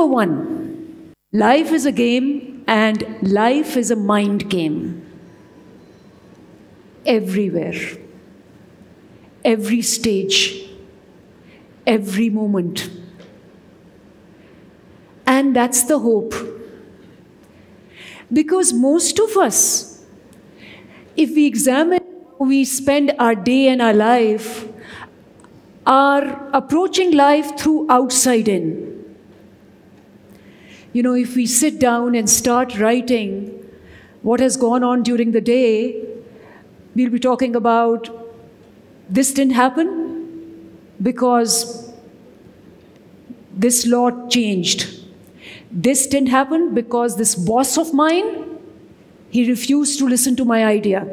number one, life is a game and life is a mind game. Everywhere, every stage, every moment. And that's the hope. Because most of us, if we examine how we spend our day and our life, are approaching life through outside in. You know, if we sit down and start writing what has gone on during the day, we'll be talking about this didn't happen because this law changed. This didn't happen because this boss of mine, he refused to listen to my idea.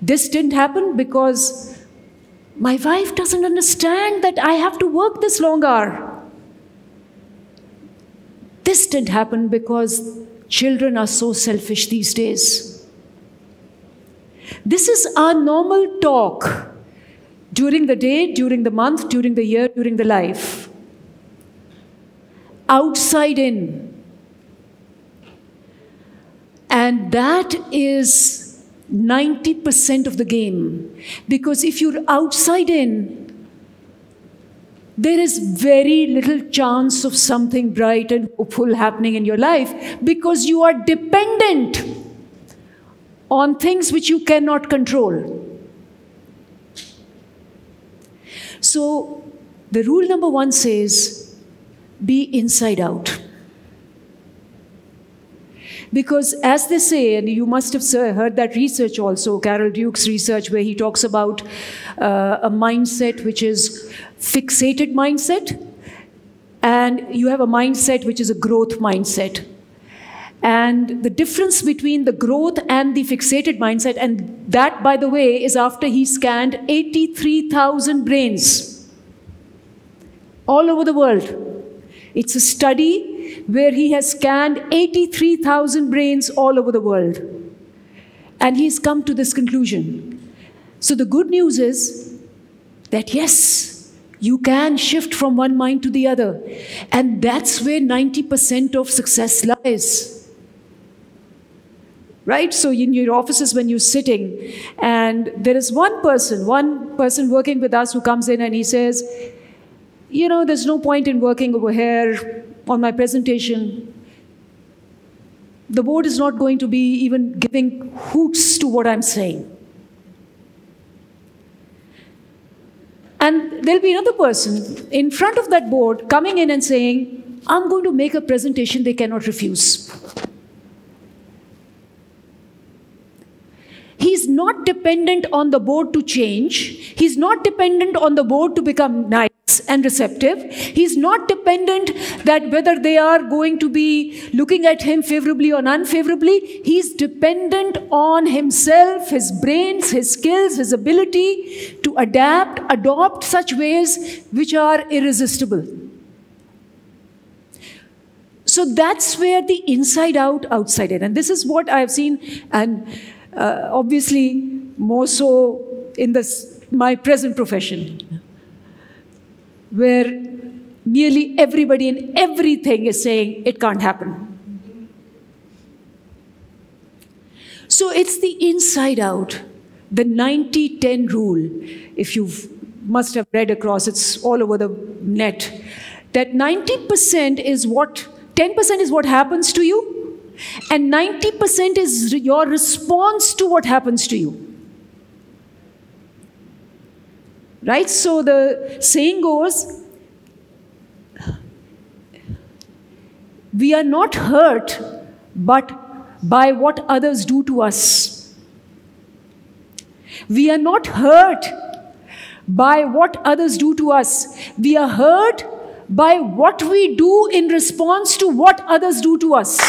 This didn't happen because my wife doesn't understand that I have to work this long hour. This didn't happen because children are so selfish these days. This is our normal talk during the day, during the month, during the year, during the life. Outside in. And that is 90% of the game. Because if you're outside in, there is very little chance of something bright and hopeful happening in your life because you are dependent on things which you cannot control. So, the rule number one says, be inside out. Because as they say, and you must have heard that research also, Carol Duke's research, where he talks about a mindset which is fixated mindset, and you have a mindset which is a growth mindset. And the difference between the growth and the fixated mindset, and that, by the way, is after he scanned 83,000 brains all over the world. It's a study where he has scanned 83,000 brains all over the world. And he's come to this conclusion. So the good news is that yes, you can shift from one mind to the other. And that's where 90% of success lies. Right? So in your offices when you're sitting, and there is one person working with us who comes in and he says, you know, there's no point in working over here on my presentation. The board is not going to be even giving hoots to what I'm saying. And there'll be another person in front of that board coming in and saying, I'm going to make a presentation they cannot refuse. He's not dependent on the board to change. He's not dependent on the board to become nice and receptive. He's not dependent that whether they are going to be looking at him favorably or unfavorably. He's dependent on himself, his brains, his skills, his ability to adopt such ways which are irresistible. So that's where the inside out, outside in. And this is what I've seen, and obviously more so in my present profession, where nearly everybody and everything is saying it can't happen. So it's the inside out, the 90-10 rule. If you must have read across, it's all over the net, that 90% is what, 10% is what happens to you, and 90% is your response to what happens to you. Right? So the saying goes, we are not hurt but by what others do to us. We are not hurt by what others do to us. We are hurt by what we do in response to what others do to us.